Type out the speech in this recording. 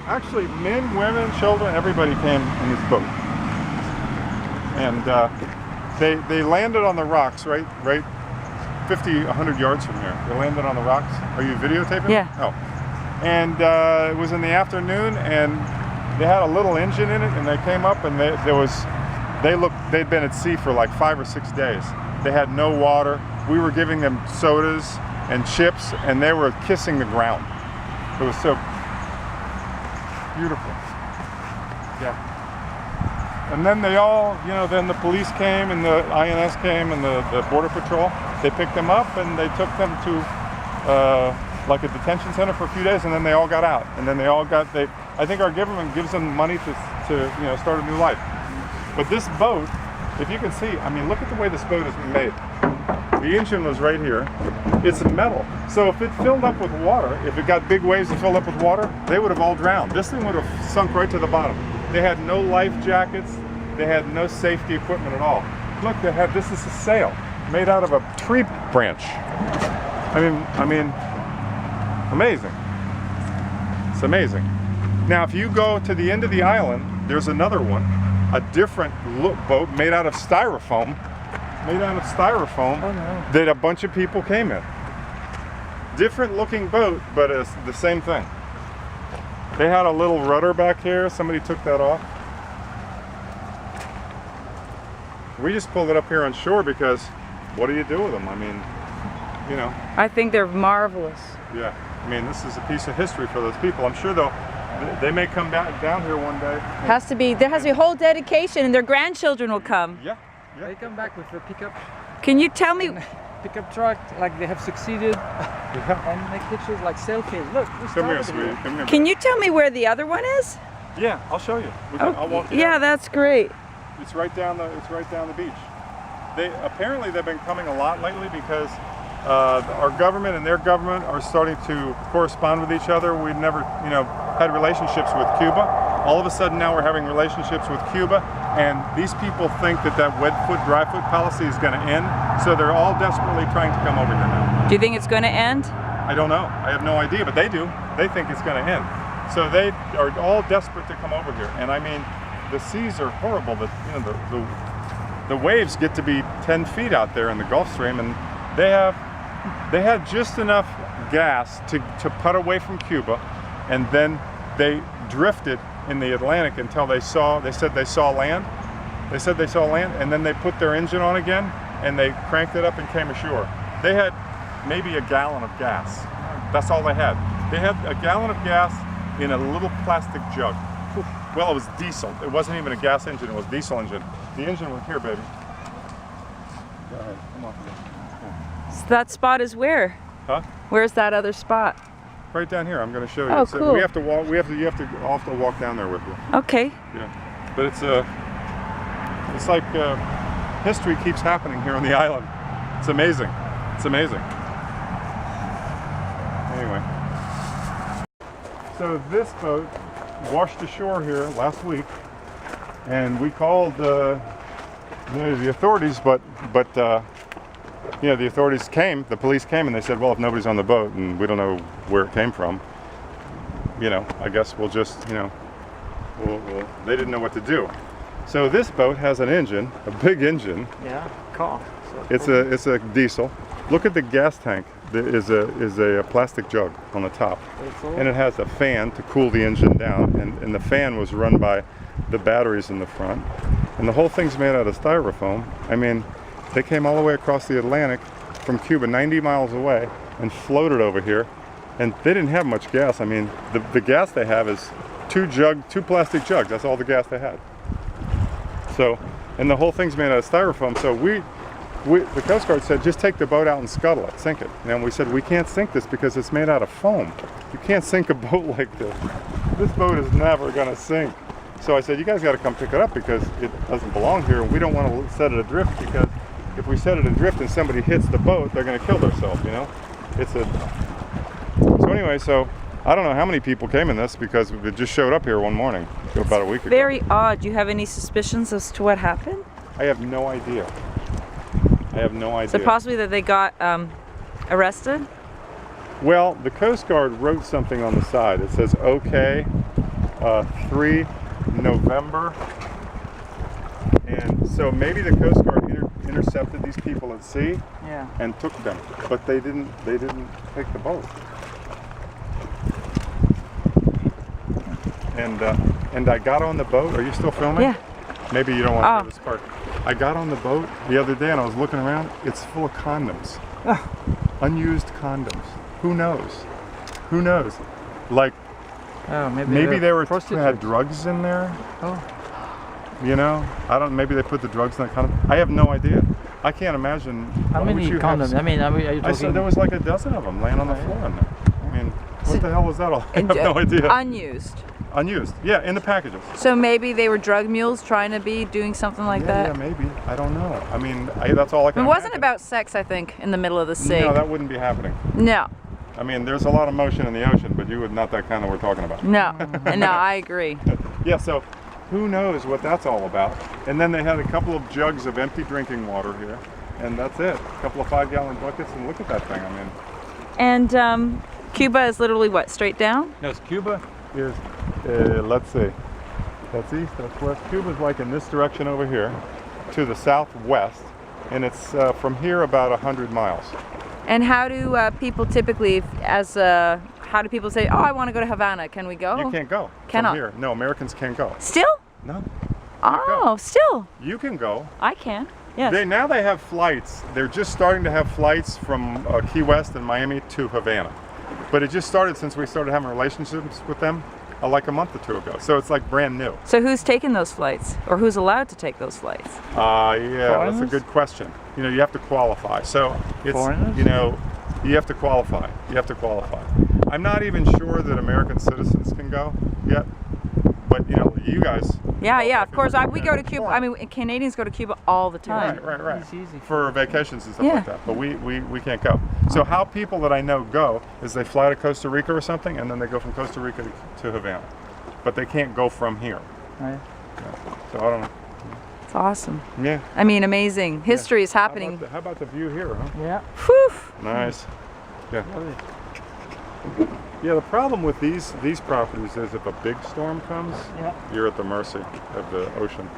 actually men, women, children, everybody came in this boat. And they landed on the rocks right 50, 100 yards from here. They landed on the rocks. Are you videotaping? Yeah. Oh. And it was in the afternoon, and they had a little engine in it, and they came up, and they'd been at sea for like 5 or 6 days. They had no water. We were giving them sodas and chips, and they were kissing the ground. It was so beautiful. Yeah. And then they all, then the police came, and the INS came, and the Border Patrol. They picked them up, and they took them to like a detention center for a few days, and then they all got out. And then they all got, I think our government gives them money to start a new life. But this boat, if you can see, I mean, look at the way this boat is made. The engine was right here. It's metal. So if it filled up with water, if it got big waves and filled up with water, they would have all drowned. This thing would have sunk right to the bottom. They had no life jackets. They had no safety equipment at all. Look, this is a sail made out of a tree branch. I mean, amazing. It's amazing. Now, if you go to the end of the island, there's another one, a different boat made out of styrofoam. Oh, no. That a bunch of people came in. Different looking boat, but it's the same thing. They had a little rudder back here. Somebody took that off. We just pulled it up here on shore because what do you do with them? I mean, I think they're marvelous. Yeah, I mean, this is a piece of history for those people. I'm sure they may come back down here one day. There has to be a whole dedication, and their grandchildren will come. Yeah. They come back with a pickup. Can you tell me? Pickup truck, like they have succeeded, and make pictures like selfies. Look, come here, sweetie. Come here. Can you tell me where the other one is? Yeah, I'll show you. I'll walk you. Yeah, that's great. It's right down the beach. Apparently they've been coming a lot lately because our government and their government are starting to correspond with each other. We've never, had relationships with Cuba. All of a sudden now we're having relationships with Cuba, and these people think that wet foot, dry foot policy is going to end. So they're all desperately trying to come over here now. Do you think it's going to end? I don't know. I have no idea, but they do. They think it's going to end. So they are all desperate to come over here. And I mean, the seas are horrible. The waves get to be 10 feet out there in the Gulf Stream, and they had just enough gas to put away from Cuba, and then they drifted in the Atlantic until they said they saw land. They said they saw land, and then they put their engine on again, and they cranked it up and came ashore. They had maybe a gallon of gas. That's all they had. They had a gallon of gas in a little plastic jug. Well, it was diesel. It wasn't even a gas engine, it was a diesel engine. The engine was here, baby. Go ahead, come on. So that spot is where? Huh? Where's that other spot? Right down here. I'm going to show you. Oh, So cool. we have to walk. I'll have to walk down there with you. Okay. Yeah. But it's like history keeps happening here on the island. It's amazing. It's amazing. Anyway. So this boat washed ashore here last week, and we called the authorities, but the authorities came, the police came, and they said, well, if nobody's on the boat and we don't know where it came from, I guess we'll just, they didn't know what to do. So this boat has an engine, a big engine. Yeah, car. So it's a diesel. Look at the gas tank. There is a plastic jug on the top, and it has a fan to cool the engine down, and the fan was run by the batteries in the front, and the whole thing's made out of styrofoam. I mean, they came all the way across the Atlantic from Cuba, 90 miles away, and floated over here, and they didn't have much gas. I mean, the gas they have is two plastic jugs. That's all the gas they had. So, and the whole thing's made out of styrofoam. So the Coast Guard said, just take the boat out and scuttle it, sink it. And we said, we can't sink this because it's made out of foam. You can't sink a boat like this. This boat is never going to sink. So I said, you guys got to come pick it up because it doesn't belong here, and we don't want to set it adrift, because if we set it adrift and somebody hits the boat, they're going to kill themselves, So anyway, so I don't know how many people came in this because it just showed up here one morning about a week ago. Very odd. Do you have any suspicions as to what happened? I have no idea. So possibly that they got arrested? Well, the Coast Guard wrote something on the side. It says, okay, 3 November. And so maybe the Coast Guard intercepted these people at sea Yeah. and took them, but they didn't take the boat. And I got on the boat. Are you still filming? Yeah. Maybe you don't want to hear this part. I got on the boat the other day and I was looking around. It's full of condoms. Unused condoms. Who knows? Who knows? Like Oh, maybe they were prostitutes. had drugs in there. Oh. You know, I don't. Maybe they put the drugs in that condom. I have no idea. I can't imagine. How why would many you have condoms? I mean, are you I said talking? there was like a dozen of them laying on the floor in there. I mean, what the hell was that all? I have no idea. Unused. Unused. Yeah, in the packages. So maybe they were drug mules trying to be doing something like that. Yeah, maybe. I don't know. I mean, that's all I can It wasn't imagine. about sex, I think, in the middle of the sea. No, that wouldn't be happening. No. I mean, there's a lot of motion in the ocean, but you would not that kind that we're talking about. No. No, I agree. Yeah, so who knows what that's all about. And then they had a couple of jugs of empty drinking water here, and that's it. A couple of 5-gallon buckets, and look at that thing. I mean, And Cuba is literally what, straight down? yes, Cuba is, let's see, that's east, that's west. Cuba's like in this direction over here to the southwest, and it's from here about 100 miles. And how do people typically, how do people say, oh, I want to go to Havana, can we go? You can't go Cannot. from here. No, Americans can't go. Still? No, Oh, still. you can go. I can. Yes. Now they have flights. They're just starting to have flights from Key West and Miami to Havana. But it just started since we started having relationships with them like a month or two ago. So it's like brand new. So who's taking those flights? Or who's allowed to take those flights? Yeah, that's a Foreigners? good question. You know, you have to qualify. So it's, Foreigners? you know, you have to qualify. You have to qualify. I'm not even sure that American citizens can go yet. But, you know, you guys. Yeah, yeah, of course. We go to Yeah. Cuba. I mean, Canadians go to Cuba all the time. Right. It's easy. For vacations and stuff Yeah. like that. But we can't go. So how people that I know go is they fly to Costa Rica or something, and then they go from Costa Rica to Havana. But they can't go from here. Right. So I don't know. It's awesome. Yeah. I mean, amazing. History is happening. How about the view here, huh? Yeah. Whew. Nice. Yeah. Lovely. Yeah, the problem with these properties is if a big storm comes, Yeah. you're at the mercy of the ocean.